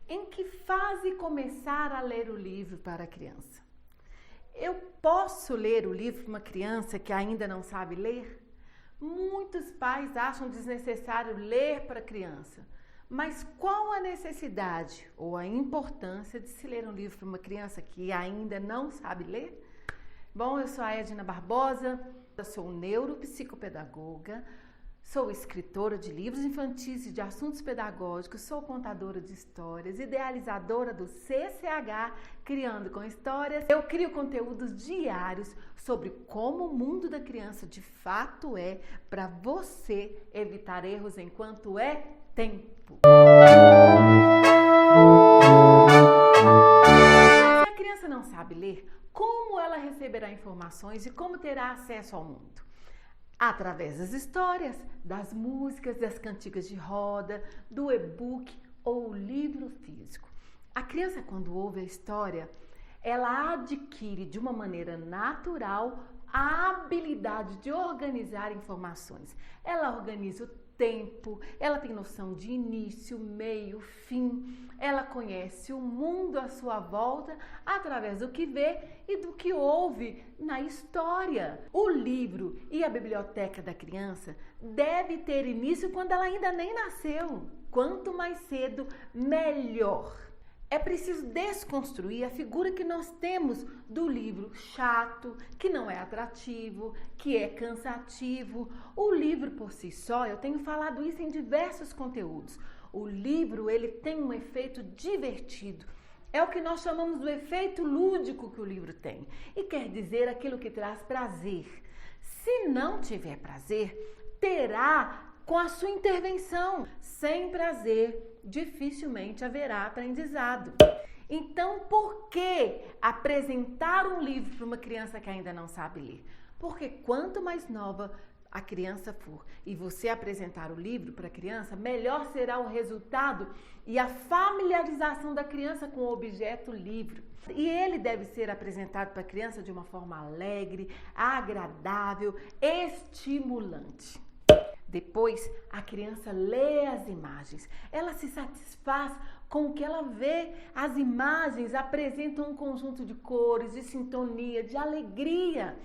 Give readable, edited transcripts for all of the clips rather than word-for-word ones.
Em que fase começar a ler o livro para a criança? Eu posso ler o livro para uma criança que ainda não sabe ler? Muitos pais acham desnecessário ler para a criança. Mas qual a necessidade ou a importância de se ler um livro para uma criança que ainda não sabe ler? Bom, eu sou a Edna Barbosa, eu sou neuropsicopedagoga, sou escritora de livros infantis e de assuntos pedagógicos, sou contadora de histórias, idealizadora do CCH, Criando com Histórias. Eu crio conteúdos diários sobre como o mundo da criança de fato é, para você evitar erros enquanto é tempo. Se a criança não sabe ler, como ela receberá informações e como terá acesso ao mundo? Através das histórias, das músicas, das cantigas de roda, do e-book ou livro físico. A criança, quando ouve a história, ela adquire de uma maneira natural a habilidade de organizar informações. Ela organiza o tempo, ela tem noção de início, meio, fim, ela conhece o mundo à sua volta através do que vê e do que ouve na história. O livro e a biblioteca da criança deve ter início quando ela ainda nem nasceu. Quanto mais cedo, melhor. É preciso desconstruir a figura que nós temos do livro chato, que não é atrativo, que é cansativo. O livro por si só, eu tenho falado isso em diversos conteúdos. O livro, ele tem um efeito divertido. É o que nós chamamos do efeito lúdico que o livro tem. E quer dizer aquilo que traz prazer. Se não tiver prazer, terá com a sua intervenção. Sem prazer, dificilmente haverá aprendizado. Então, por que apresentar um livro para uma criança que ainda não sabe ler? Porque quanto mais nova a criança for e você apresentar o livro para a criança, melhor será o resultado e a familiarização da criança com o objeto livro. E ele deve ser apresentado para a criança de uma forma alegre, agradável, estimulante. Depois, a criança lê as imagens, ela se satisfaz com o que ela vê. As imagens apresentam um conjunto de cores, de sintonia, de alegria,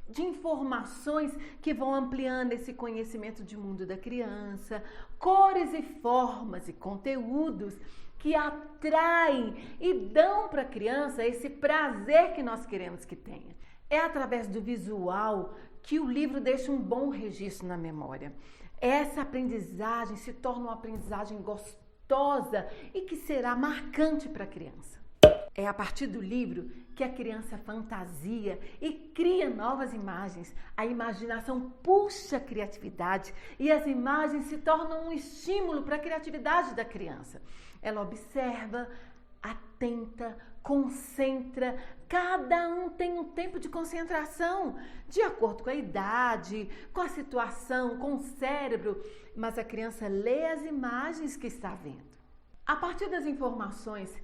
de informações que vão ampliando esse conhecimento de mundo da criança, cores e formas e conteúdos que atraem e dão para a criança esse prazer que nós queremos que tenha. É através do visual que o livro deixa um bom registro na memória. Essa aprendizagem se torna uma aprendizagem gostosa e que será marcante para a criança. É a partir do livro que a criança fantasia e cria novas imagens. A imaginação puxa a criatividade e as imagens se tornam um estímulo para a criatividade da criança. Ela observa, atenta, concentra, cada um tem um tempo de concentração, de acordo com a idade, com a situação, com o cérebro, mas a criança lê as imagens que está vendo. A partir das informações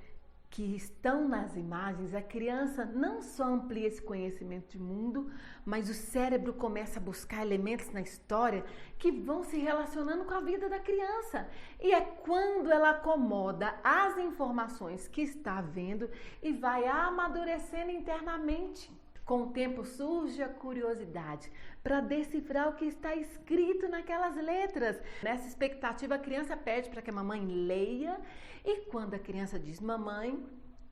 que estão nas imagens, a criança não só amplia esse conhecimento de mundo, mas o cérebro começa a buscar elementos na história que vão se relacionando com a vida da criança. E é quando ela acomoda as informações que está vendo e vai amadurecendo internamente. Com o tempo surge a curiosidade para decifrar o que está escrito naquelas letras. Nessa expectativa, a criança pede para que a mamãe leia e quando a criança diz: mamãe,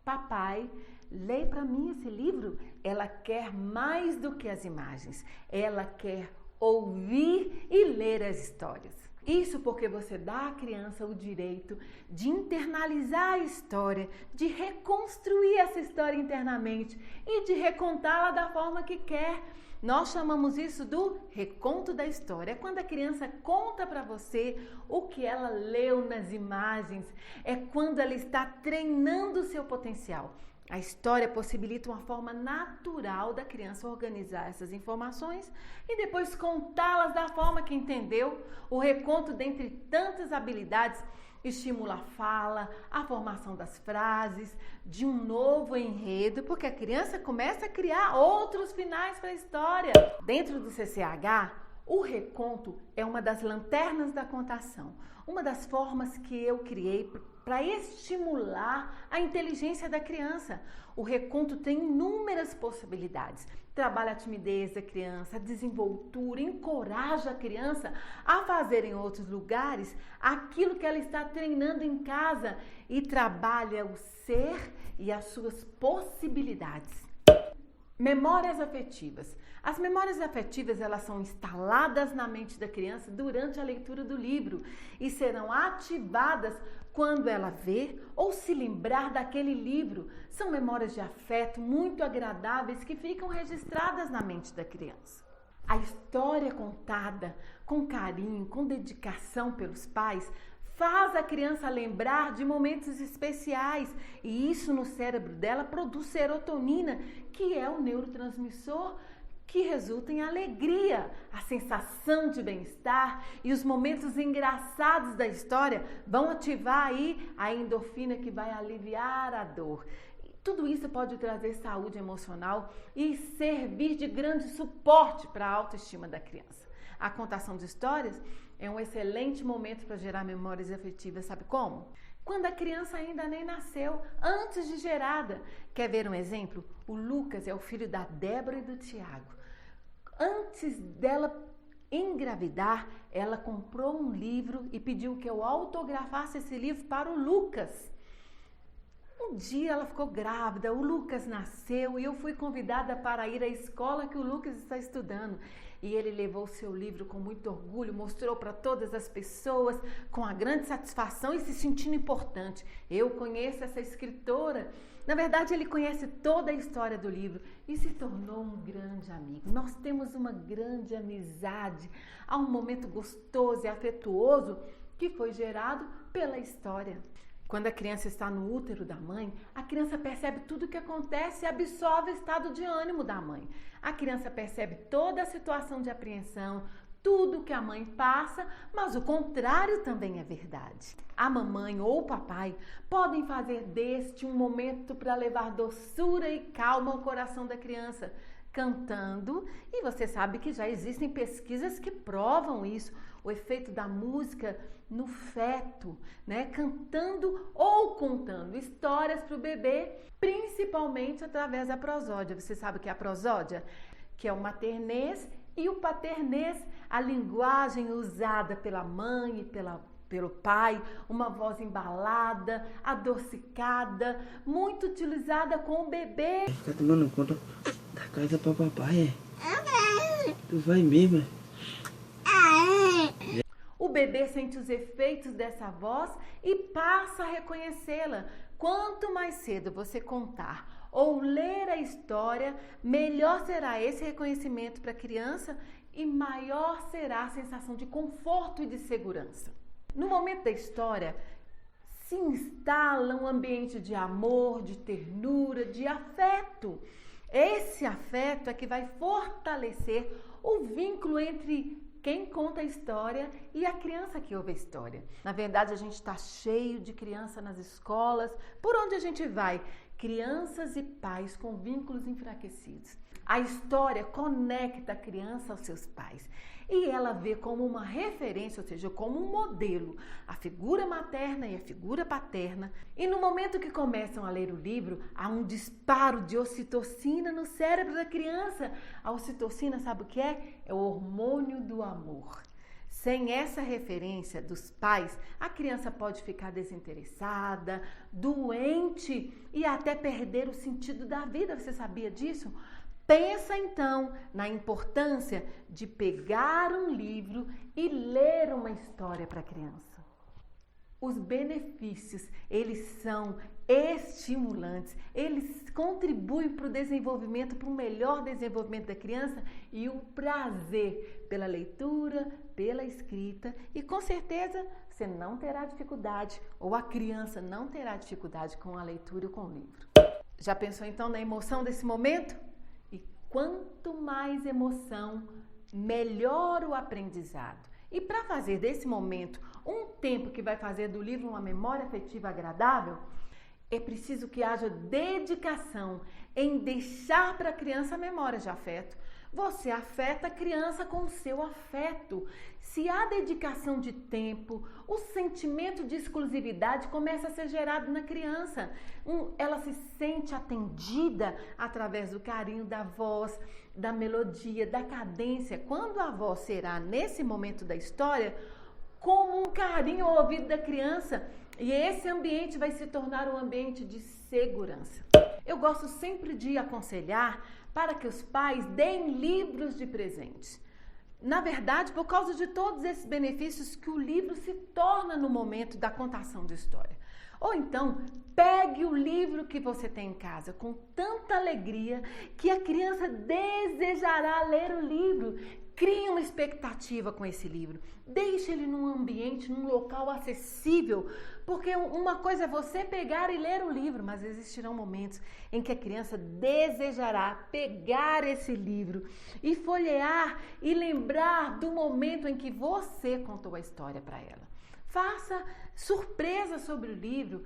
papai, lê para mim esse livro, ela quer mais do que as imagens. Ela quer ouvir e ler as histórias. Isso porque você dá à criança o direito de internalizar a história, de reconstruir essa história internamente e de recontá-la da forma que quer. Nós chamamos isso do reconto da história. É quando a criança conta para você o que ela leu nas imagens. É quando ela está treinando o seu potencial. A história possibilita uma forma natural da criança organizar essas informações e depois contá-las da forma que entendeu. O reconto, dentre tantas habilidades, estimula a fala, a formação das frases, de um novo enredo, porque a criança começa a criar outros finais para a história. Dentro do CCH, O reconto é uma das lanternas da contação, uma das formas que eu criei para estimular a inteligência da criança. O reconto tem inúmeras possibilidades. Trabalha a timidez da criança, a desenvoltura, encoraja a criança a fazer em outros lugares aquilo que ela está treinando em casa e trabalha o ser e as suas possibilidades. Memórias afetivas. As memórias afetivas, elas são instaladas na mente da criança durante a leitura do livro e serão ativadas quando ela vê ou se lembrar daquele livro. São memórias de afeto muito agradáveis que ficam registradas na mente da criança. A história contada com carinho, com dedicação pelos pais, faz a criança lembrar de momentos especiais e isso no cérebro dela produz serotonina, que é o neurotransmissor que resulta em alegria, a sensação de bem-estar e os momentos engraçados da história vão ativar aí a endorfina que vai aliviar a dor. Tudo isso pode trazer saúde emocional e servir de grande suporte para a autoestima da criança. A contação de histórias é um excelente momento para gerar memórias afetivas, sabe como? Quando a criança ainda nem nasceu, antes de gerada. Quer ver um exemplo? O Lucas é o filho da Débora e do Tiago. Antes dela engravidar, ela comprou um livro e pediu que eu autografasse esse livro para o Lucas. Um dia ela ficou grávida, o Lucas nasceu e eu fui convidada para ir à escola que o Lucas está estudando. E ele levou o seu livro com muito orgulho, mostrou para todas as pessoas com a grande satisfação e se sentindo importante. Eu conheço essa escritora. Na verdade, ele conhece toda a história do livro e se tornou um grande amigo. Nós temos uma grande amizade. Há um momento gostoso e afetuoso que foi gerado pela história. Quando a criança está no útero da mãe, a criança percebe tudo o que acontece e absorve o estado de ânimo da mãe. A criança percebe toda a situação de apreensão, tudo que a mãe passa, mas o contrário também é verdade. A mamãe ou o papai podem fazer deste um momento para levar doçura e calma ao coração da criança, cantando, e você sabe que já existem pesquisas que provam isso, o efeito da música no feto, né? Cantando ou contando histórias para o bebê, principalmente através da prosódia. Você sabe o que é a prosódia? Que é o maternês e o paternês, a linguagem usada pela mãe e pelo pai, uma voz embalada, adocicada, muito utilizada com o bebê. Tá tomando conta da casa para papai, Tu vai mesmo? O bebê sente os efeitos dessa voz e passa a reconhecê-la. Quanto mais cedo você contar ou ler a história, melhor será esse reconhecimento para a criança e maior será a sensação de conforto e de segurança. No momento da história, se instala um ambiente de amor, de ternura, de afeto. Esse afeto é que vai fortalecer o vínculo entre quem conta a história e a criança que ouve a história. Na verdade, a gente está cheio de criança nas escolas, por onde a gente vai, crianças e pais com vínculos enfraquecidos. A história conecta a criança aos seus pais e ela vê como uma referência, ou seja, como um modelo, a figura materna e a figura paterna. E no momento que começam a ler o livro, há um disparo de ocitocina no cérebro da criança. A ocitocina, sabe o que é? É o hormônio do amor. Sem essa referência dos pais, a criança pode ficar desinteressada, doente e até perder o sentido da vida. Você sabia disso? Pensa então na importância de pegar um livro e ler uma história para a criança. Os benefícios, eles são estimulantes, eles contribuem para o desenvolvimento, para o melhor desenvolvimento da criança e o prazer pela leitura, pela escrita e com certeza você não terá dificuldade ou a criança não terá dificuldade com a leitura ou com o livro. Já pensou então na emoção desse momento? Quanto mais emoção, melhor o aprendizado. E para fazer desse momento um tempo que vai fazer do livro uma memória afetiva agradável, é preciso que haja dedicação em deixar para a criança memórias de afeto. Você afeta a criança com o seu afeto. Se há dedicação de tempo, o sentimento de exclusividade começa a ser gerado na criança. Ela se sente atendida através do carinho da voz, da melodia, da cadência. Quando a voz será, nesse momento da história, como um carinho ao ouvido da criança. E esse ambiente vai se tornar um ambiente de segurança. Eu gosto sempre de aconselhar para que os pais deem livros de presente. Na verdade, por causa de todos esses benefícios que o livro se torna no momento da contação de história. Ou então, pegue o livro que você tem em casa com tanta alegria que a criança desejará ler o livro. Crie uma expectativa com esse livro. Deixe ele num ambiente, num local acessível, porque uma coisa é você pegar e ler o livro, mas existirão momentos em que a criança desejará pegar esse livro e folhear e lembrar do momento em que você contou a história para ela. Faça surpresa sobre o livro,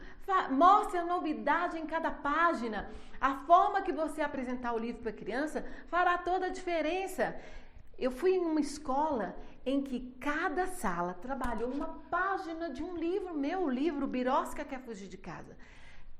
mostre a novidade em cada página. A forma que você apresentar o livro para a criança fará toda a diferença. Eu fui em uma escola em que cada sala trabalhou uma página de um livro meu, o livro Birosca Quer Fugir de Casa.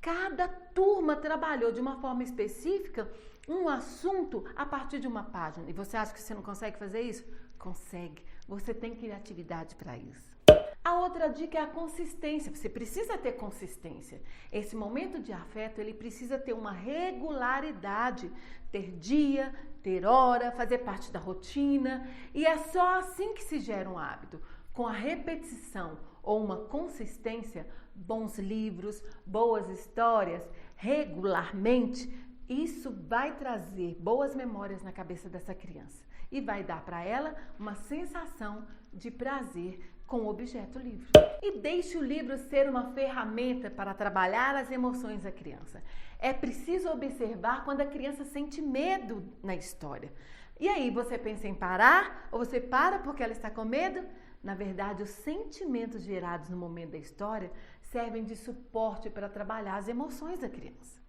Cada turma trabalhou de uma forma específica um assunto a partir de uma página. E você acha que você não consegue fazer isso? Consegue. Você tem criatividade para isso. A outra dica é a consistência. Você precisa ter consistência. Esse momento de afeto, ele precisa ter uma regularidade. Ter dia, ter hora, fazer parte da rotina. E é só assim que se gera um hábito. Com a repetição ou uma consistência, bons livros, boas histórias, regularmente, isso vai trazer boas memórias na cabeça dessa criança. E vai dar para ela uma sensação de prazer com o objeto livro. E deixe o livro ser uma ferramenta para trabalhar as emoções da criança. É preciso observar quando a criança sente medo na história. E aí, você pensa em parar? Ou você para porque ela está com medo? Na verdade, os sentimentos gerados no momento da história servem de suporte para trabalhar as emoções da criança.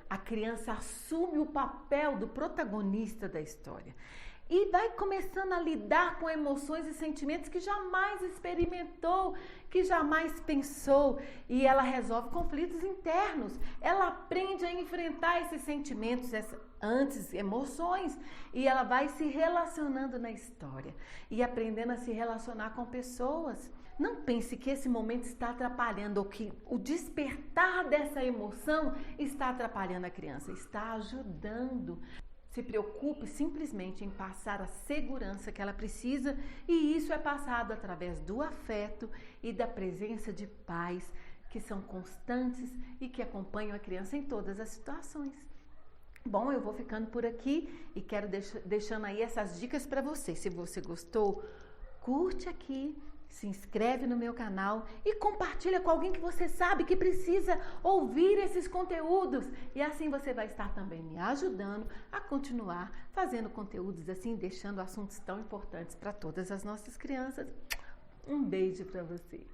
A criança assume o papel do protagonista da história. E vai começando a lidar com emoções e sentimentos que jamais experimentou, que jamais pensou. E ela resolve conflitos internos. Ela aprende a enfrentar esses sentimentos, emoções. E ela vai se relacionando na história e aprendendo a se relacionar com pessoas. Não pense que esse momento está atrapalhando ou que o despertar dessa emoção está atrapalhando a criança. Está ajudando. Se preocupe simplesmente em passar a segurança que ela precisa, e isso é passado através do afeto e da presença de pais que são constantes e que acompanham a criança em todas as situações. Bom, eu vou ficando por aqui e quero deixando aí essas dicas para você. Se você gostou, curte aqui, se inscreve no meu canal e compartilha com alguém que você sabe que precisa ouvir esses conteúdos. E assim você vai estar também me ajudando a continuar fazendo conteúdos assim, deixando assuntos tão importantes para todas as nossas crianças. Um beijo para você.